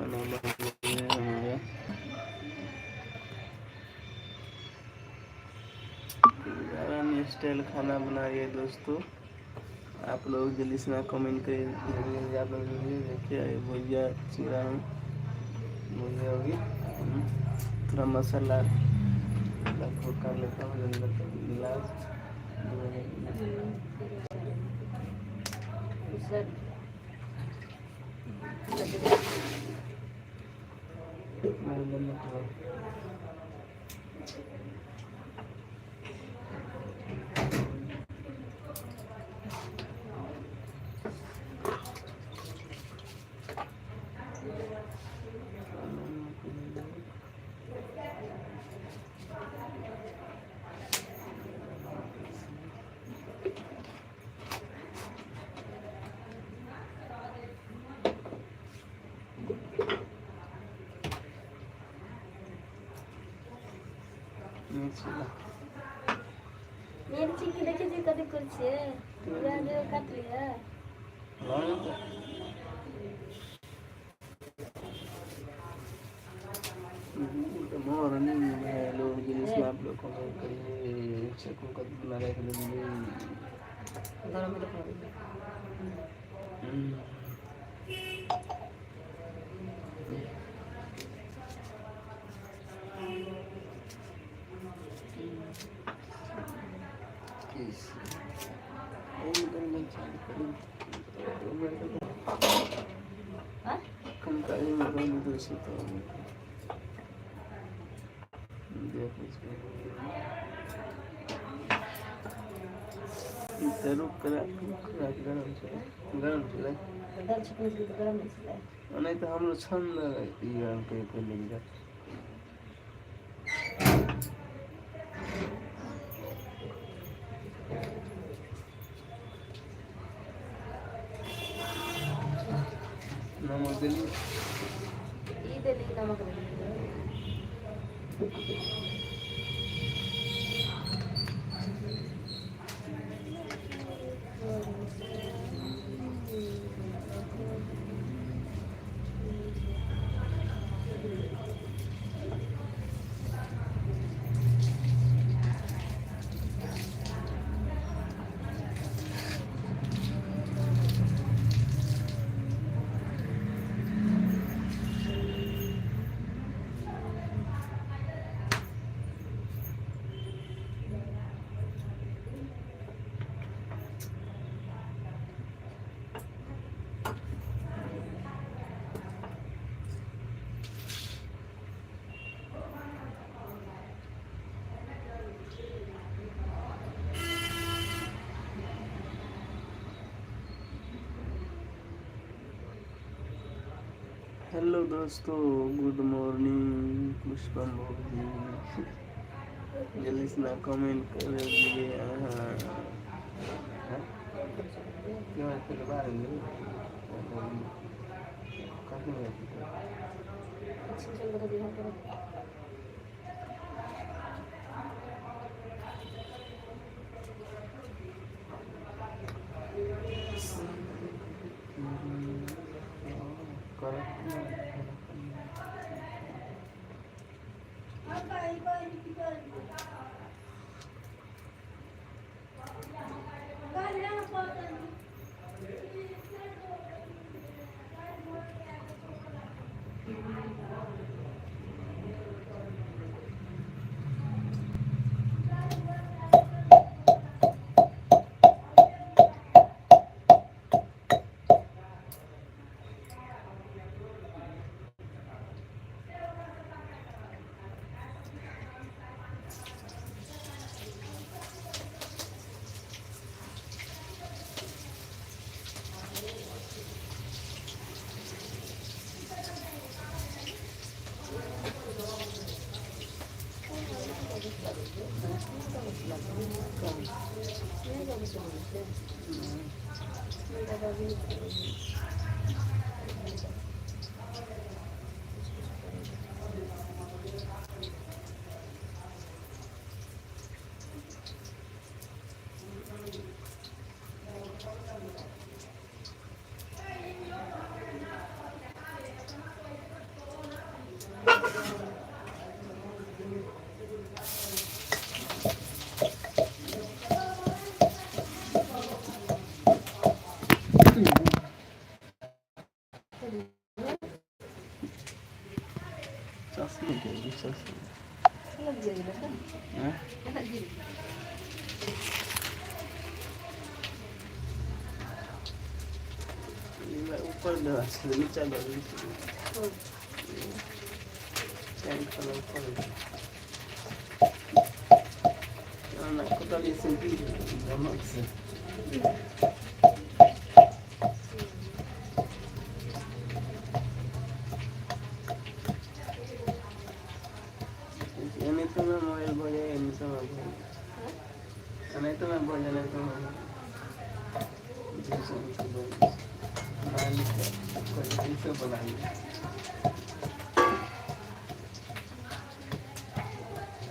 खाना बन गया हमारा। ईरानी स्टाइल खाना बनाइए दोस्तों। आप लोग जल्दी से ना कमेंट करिए, जल्दी आप लोग देखिए भुजिया चीरा भुजिया होगी। थोड़ा मसाला कर लेता हूँ गिलास मिर्ची की देखिए जी कभी कुछ प्याज काट लिया मॉर्निंग में लोग जिसमें आप लोग कमेंट करिए चक्कू का बना रहे कम काली में दूसरी तो रुक कर गरम चले नहीं तो हम लोग छंद गरम पे लेंगे। नमक दिल्ली नमक हेलो दोस्तों, गुड मॉर्निंग। पुष्पम भोगी जल्दी से ना कमेंट कर दीजिए। चस्मा के चस्मा लग जाएगा ना हैं लग जाएगा ऊपर दे नीचे दे चैन कलर ऊपर ना कोता ये सिंपल नमक से ini tuh मैं मोबाइल बोले ini sama बोले karena itu मैं बोले ना तो मैं जैसे itu बोले मालिक कोई इसे बना लिया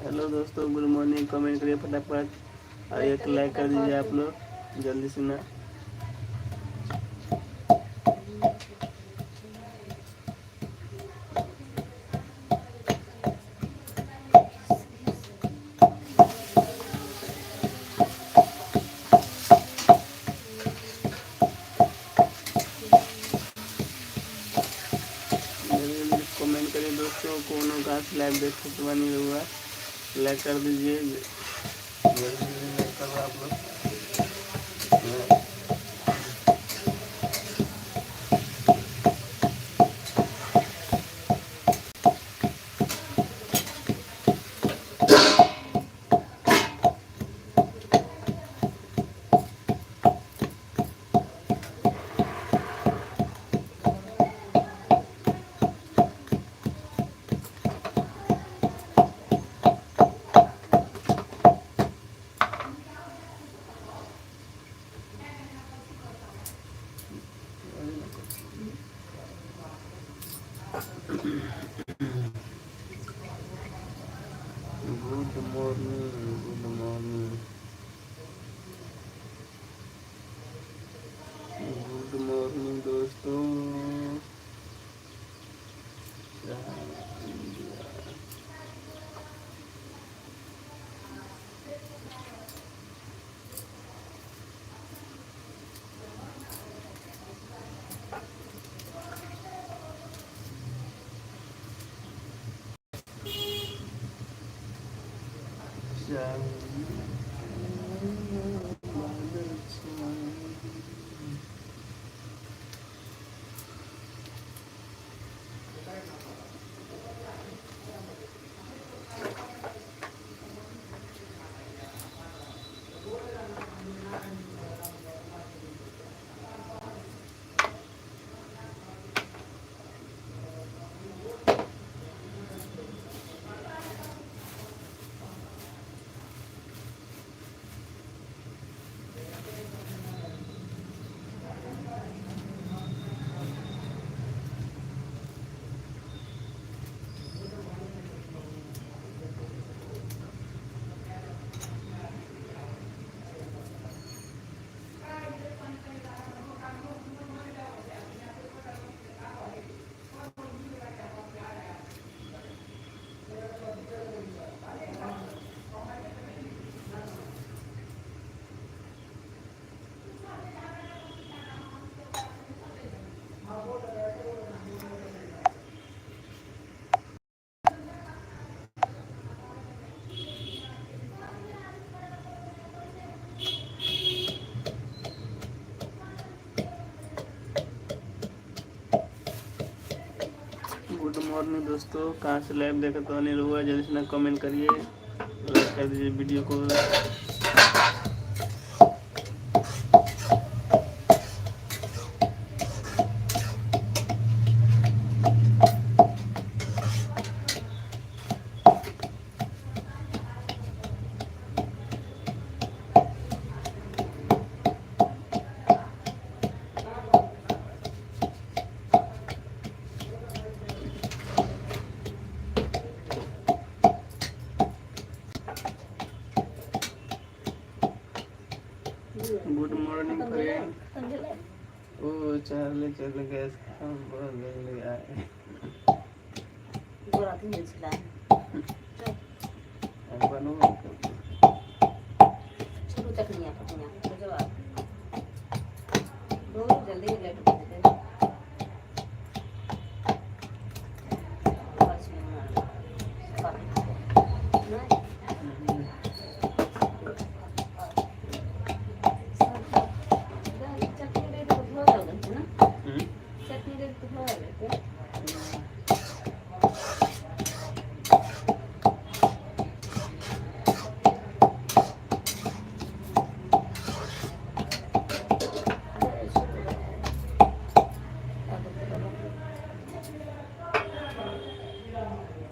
हेलो दोस्तों गुड मॉर्निंग कमेंट करिए फटाफट और एक लाइक कर दीजिए आप लोग जल्दी से ना कमेंट करिए दोस्तों कौन का लाइव देख सकते बनी हुआ लाइक कर दीजिए जल्दी लाइक करो आप लोग गुड मॉर्निंग दोस्तों गुड मॉर्निंग दोस्तों कहाँ से लाइव देखा तो अनिल हुआ जल्दी से ना कमेंट करिए लाइक कर दीजिए वीडियो को गुड मॉर्निंग फ्रेंड ओ चल गैस हम बोल आए बोला तुम जिसला बनो शुरू तक नहीं आ पाते तो जवाब दो जल्दी लेट कर देते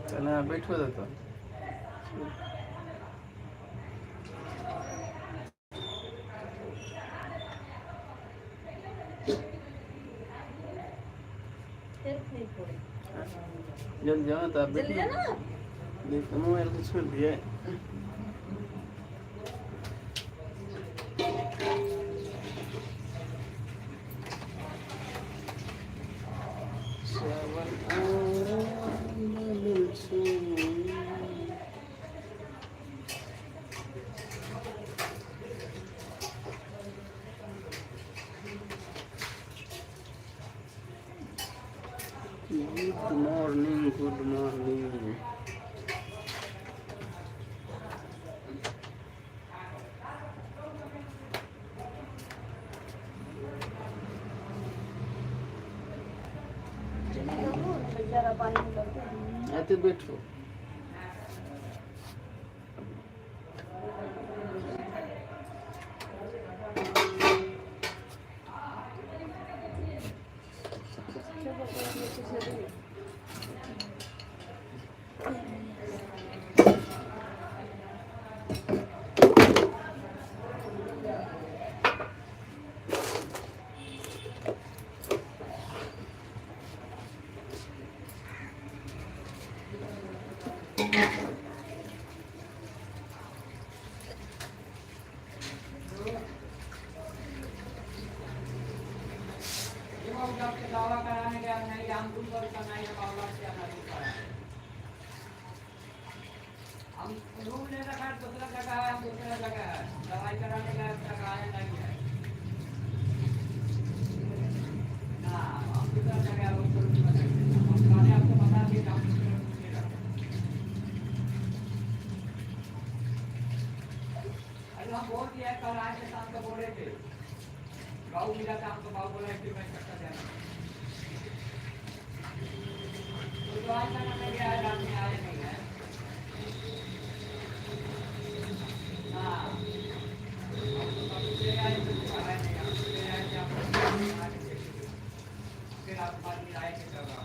તને આ બેઠો જ હતો. जल्दी जाओ तो आप जल्दी बैठिए. जाना देखो मोबाइल को छोड़ दिया है. सावन आया दिल छूए. Good morning, good morning. बेचारा पानी में लगता है। आते बैठो. दवा कराने गया नहीं हम पर कमाई पावला से हम रूम ले रखा दूसरा जगह है हम दूसरा जगह है दवाई कराने गया तक आया नहीं है हां हम दूसरा जगह है हम खाने आपको बता दिए हम अरे हम बोल दिया कल आज के शाम को बोले थे गाँव मिला था हमको गाँव बोला कि मैं करता जाना तो आज तक मैं गया रात में आया नहीं है हाँ फिर आप बात मिलाए के जगह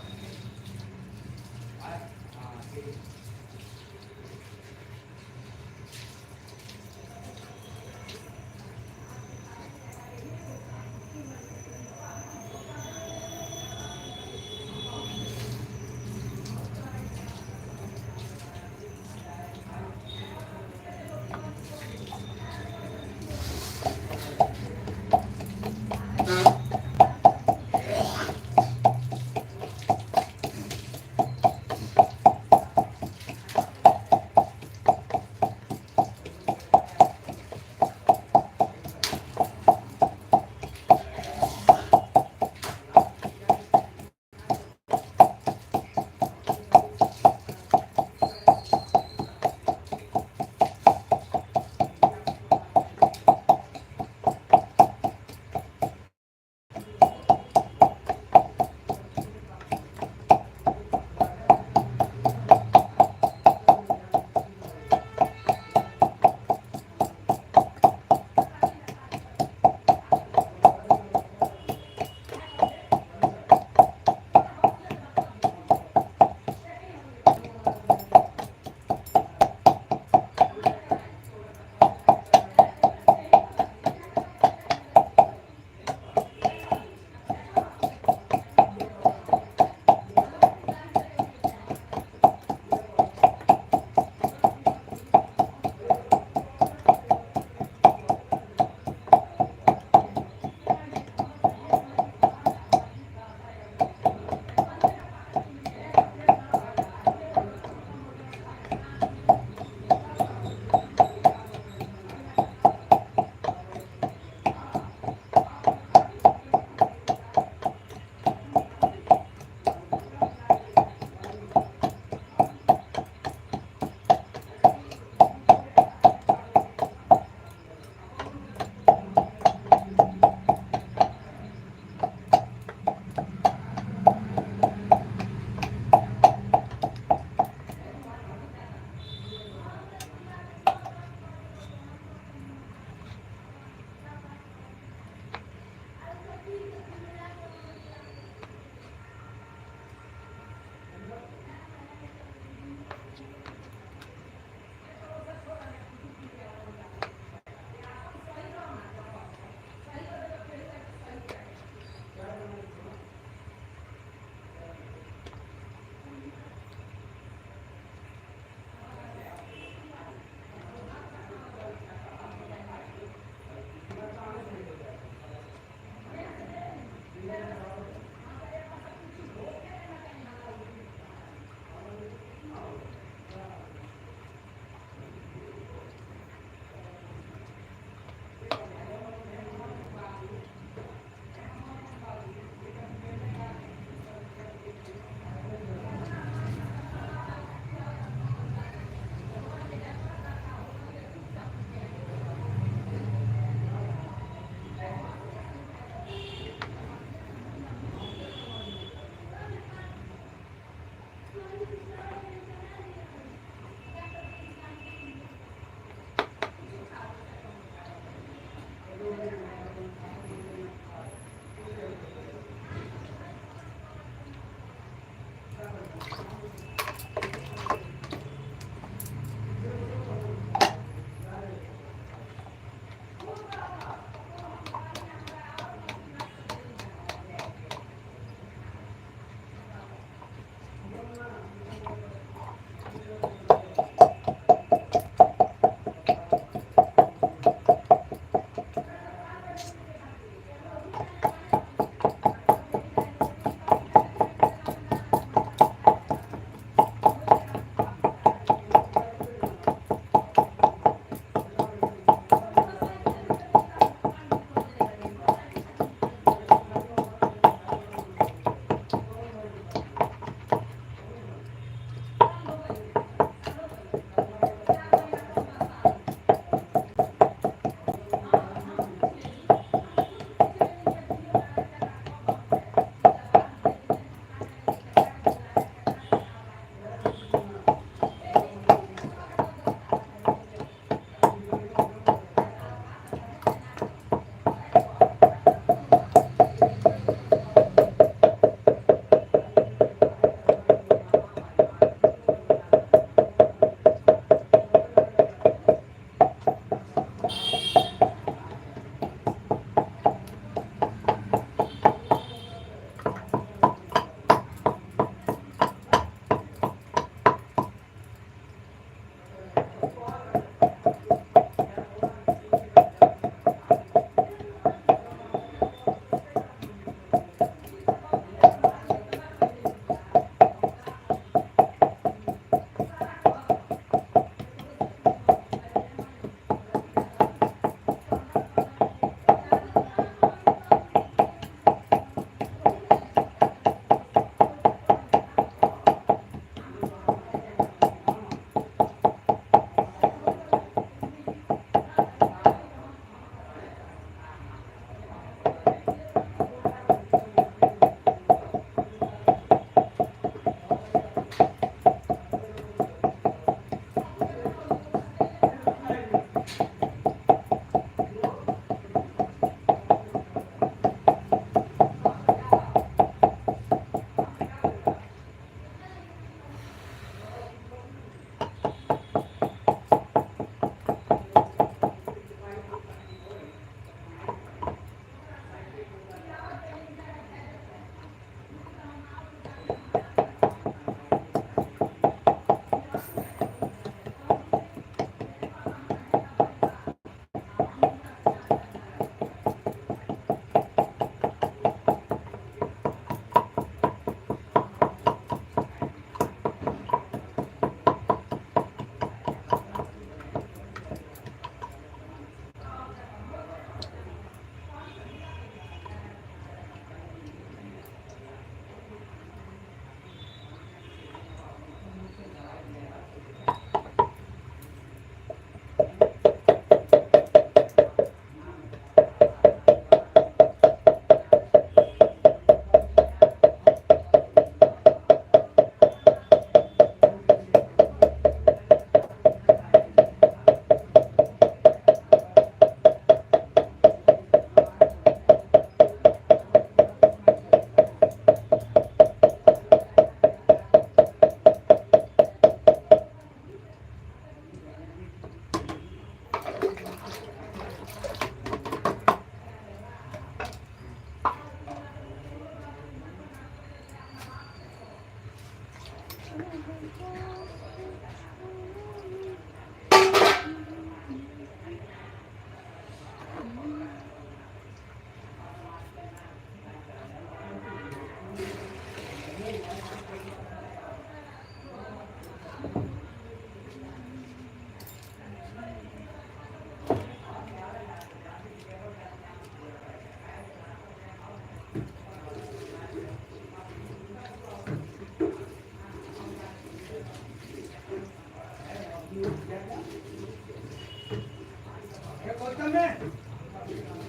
ये बोतल में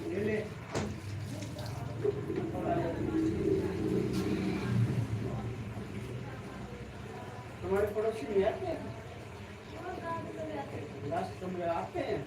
ले ले तुम्हारे पड़ोसी में आते हैं लास्ट कमरे आते हैं